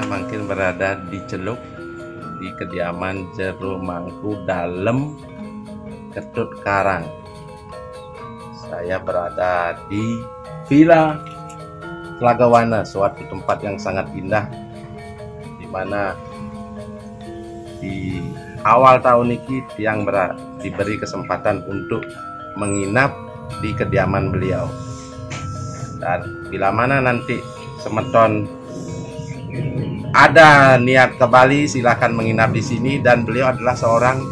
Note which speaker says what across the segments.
Speaker 1: makin berada di Celuk, di kediaman Jero Mangku dalam Ketut Karang. Saya berada di Villa Tlagawana, suatu tempat yang sangat indah, di mana di awal tahun ini tiang diberi kesempatan untuk menginap di kediaman beliau. Dan bila mana nanti semeton ada niat ke Bali, silahkan menginap di sini. Dan beliau adalah seorang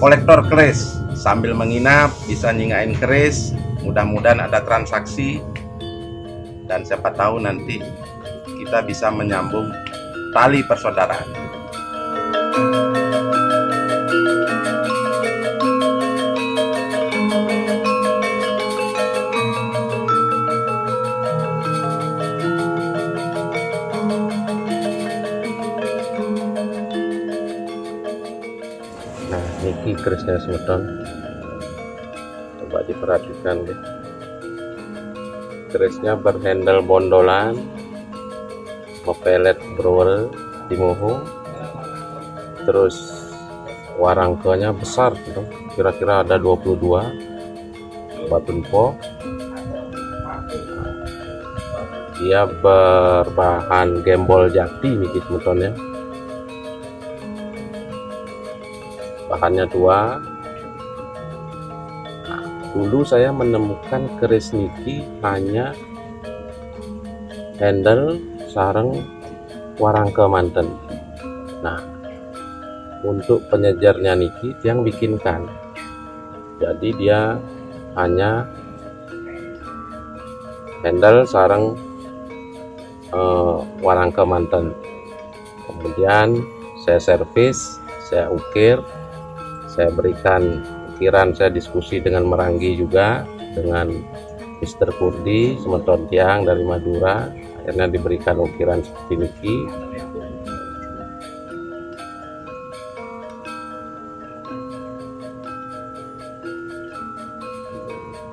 Speaker 1: kolektor keris. Sambil menginap bisa nyingain keris, mudah-mudahan ada transaksi, dan siapa tahu nanti kita bisa menyambung tali persaudaraan. Nah, ini kerisnya semeton, coba diperhatikan deh. Kerisnya berhandle bondolan, mepelet brower di moho, terus warangkanya besar gitu, kira-kira ada 22 batun po. Dia berbahan gembol jati nih semeton ya. Bahannya tua. Nah, dulu saya menemukan keris niki hanya handle sareng warangke manten. Nah, untuk penyejarnya niki yang bikinkan, jadi dia hanya handle sareng warangke manten. Kemudian saya servis, saya ukir, saya berikan ukiran, saya diskusi dengan Meranggi juga, dengan Mr. Kurdi semeton tiang dari Madura. Akhirnya diberikan ukiran seperti ini.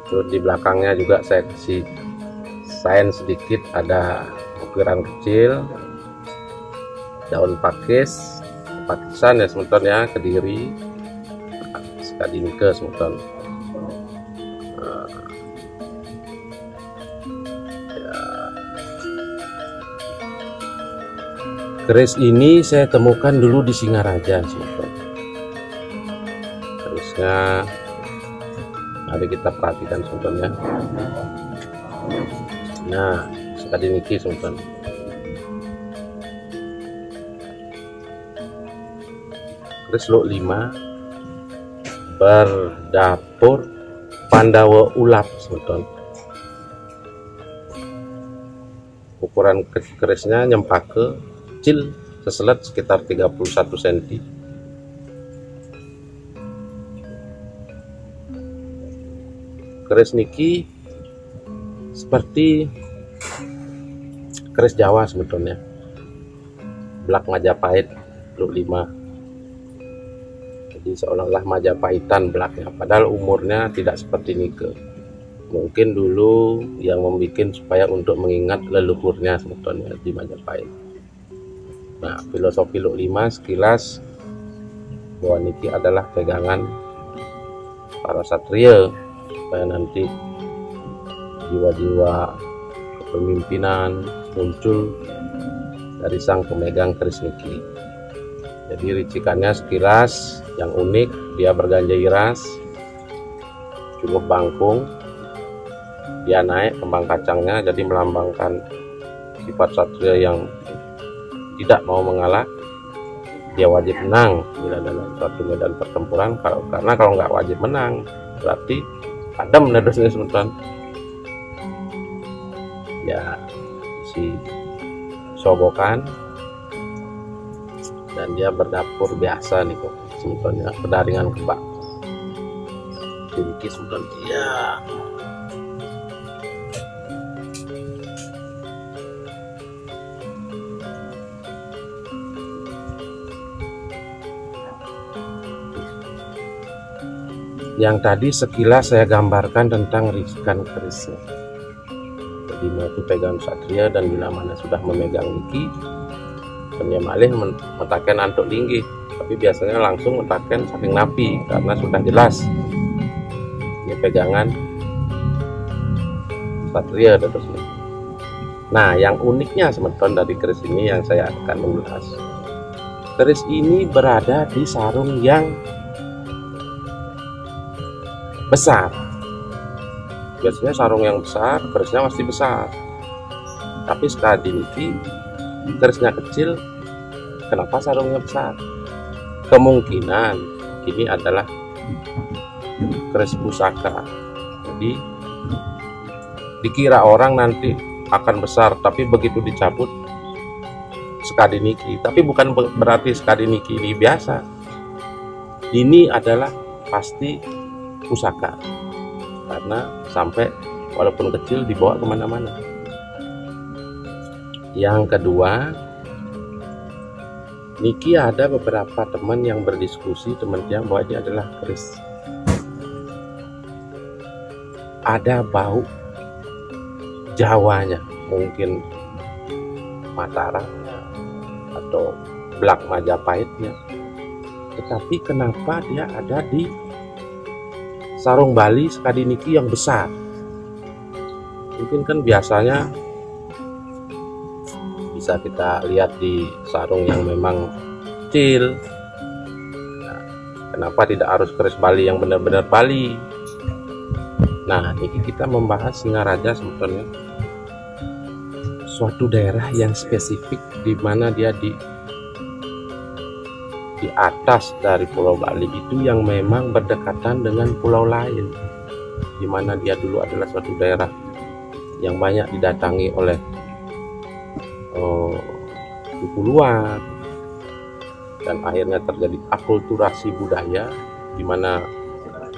Speaker 1: Terus di belakangnya juga saya kasih sains sedikit, ada ukiran kecil, daun pakisan ya semeton ya, Kediri, Kadinke semeton. Ya. Keris ini saya temukan dulu di Singaraja semeton. Kerisnya, mari kita perhatikan semeton ya. Nah, sekadiniki semeton. Keris Lok 5 berdapur Pandawa Ulap semeton. Ukuran kerisnya nyempake kecil, seselet sekitar 31 cm. Keris niki seperti keris Jawa sebetulnya, Blak Majapahit Lok 5. Jadi seolah-olah Majapahitan belaknya, padahal umurnya tidak seperti nike. Mungkin dulu yang membuat supaya untuk mengingat leluhurnya sebetulnya di Majapahit. Nah, filosofi Lok 5 sekilas bahwa niki adalah pegangan para satria supaya nanti jiwa-jiwa kepemimpinan muncul dari sang pemegang keris niki. Jadi ricikannya sekilas yang unik, dia berganja iras, cukup bangkung, dia naik kembang kacangnya, jadi melambangkan sifat satria yang tidak mau mengalah. Dia wajib menang bila dalam suatu medan pertempuran, karena kalau nggak wajib menang berarti padam nedosnya semeton. Ya, si sobokan, dan dia berdapur biasa nih kok sebetulnya, berdaringan kebak sedikit sebetulnya ya. Yang tadi sekilas saya gambarkan tentang ricikan kerisnya. Jadi itu pegang satria, dan bila mana sudah memegang niki, pendiam alih mentaken antuk tinggi, tapi biasanya langsung mentaken saking napi karena sudah jelas ini pegangan satria terusnya. Nah, yang uniknya semeton dari keris ini yang saya akan mengulas. Keris ini berada di sarung yang besar. Biasanya sarung yang besar, kerisnya pasti besar. Tapi sekali ini kerisnya kecil, kenapa sarungnya besar? Kemungkinan ini adalah keris pusaka. Jadi dikira orang nanti akan besar, tapi begitu dicabut skadiniki. Tapi bukan berarti skadiniki ini biasa. Ini adalah pasti pusaka, karena sampai walaupun kecil dibawa kemana-mana. Yang kedua, niki ada beberapa teman yang berdiskusi, teman yang bahwa ini adalah keris ada bau Jawanya, mungkin Mataranya atau Blak Majapahitnya. Tetapi kenapa dia ada di sarung Bali skadiniki yang besar? Mungkin kan biasanya bisa kita lihat di sarung yang memang kecil. Nah, kenapa tidak harus keris Bali yang benar-benar Bali? Nah, ini kita membahas Singaraja sebetulnya suatu daerah yang spesifik di mana dia di atas dari Pulau Bali itu yang memang berdekatan dengan pulau lain, di mana dia dulu adalah suatu daerah yang banyak didatangi oleh suku luar, dan akhirnya terjadi akulturasi budaya, di mana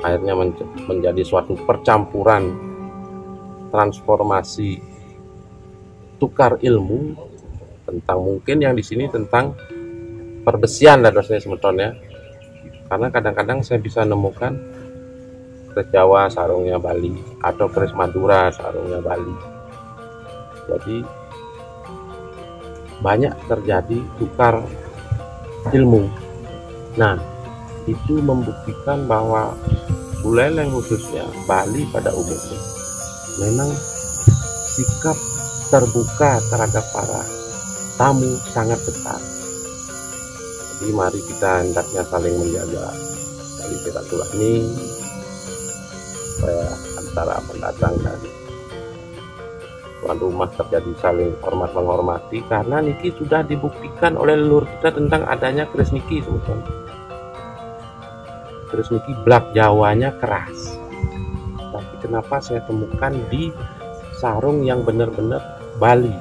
Speaker 1: akhirnya menjadi suatu percampuran transformasi tukar ilmu tentang, mungkin yang di sini tentang perbesian dan dosanya semetonnya, karena kadang-kadang saya bisa nemukan keris Jawa sarungnya Bali atau keris Madura sarungnya Bali. Jadi banyak terjadi tukar ilmu. Nah, itu membuktikan bahwa Buleleng khususnya Bali pada umumnya memang sikap terbuka terhadap para tamu sangat besar. Jadi mari kita hendaknya saling menjaga tali silaturahmi supaya antara pendatang dan tuan rumah terjadi saling hormat menghormati, karena niki sudah dibuktikan oleh leluhur kita tentang adanya keris niki sebetulnya. Keris niki Blak Jawanya keras, tapi kenapa saya temukan di sarung yang benar-benar Bali,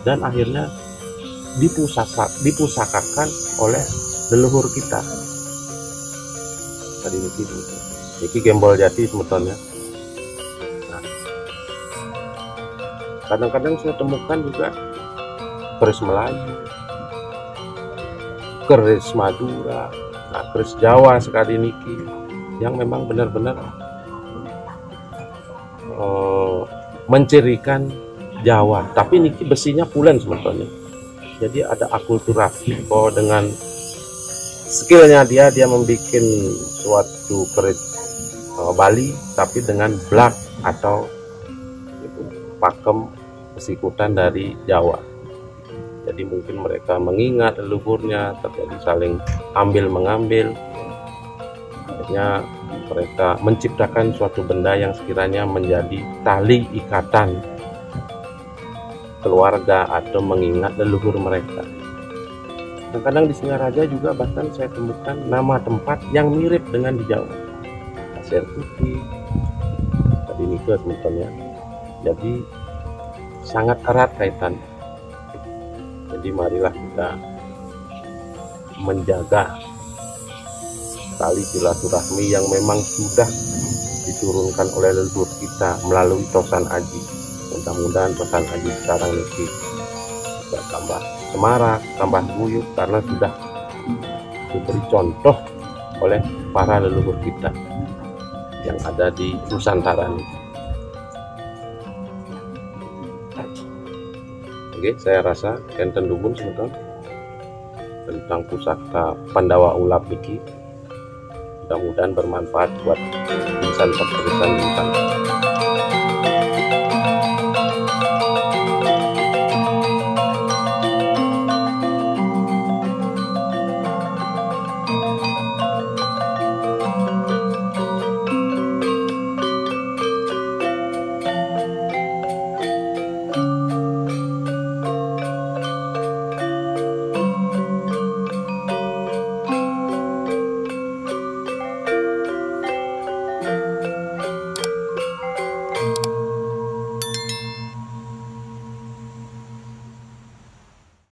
Speaker 1: dan akhirnya dipusakakan oleh leluhur kita. Tadi niki gembol jati sebetulnya. Nah, kadang-kadang saya temukan juga keris Melayu, keris Madura, nah keris Jawa sekali niki yang memang benar-benar mencirikan Jawa, tapi niki besinya pulen sebetulnya. Jadi ada akulturasi bahwa dengan skillnya dia membuat suatu keris Bali, tapi dengan blak atau pakem pesikutan dari Jawa. Jadi mungkin mereka mengingat leluhurnya, terjadi saling ambil mengambil, akhirnya mereka menciptakan suatu benda yang sekiranya menjadi tali ikatan keluarga atau mengingat leluhur mereka. Kadang-kadang di Singaraja juga bahkan saya temukan nama tempat yang mirip dengan di Jawa, Pasir Putih, tadi Nika sebetulnya. Jadi sangat erat kaitan. Jadi marilah kita menjaga tali silaturahmi yang memang sudah diturunkan oleh leluhur kita melalui Tosan Aji. Mudah-mudahan Tosan Aji sekarang ini bisa tambah semarak, tambah guyup, karena sudah diberi contoh oleh para leluhur kita yang ada di Nusantara ini. Oke, saya rasa enten dubun sebetulnya. tentang pusaka Pandawa Ulap niki. Mudah-mudahan bermanfaat buat insan peterusan bintang.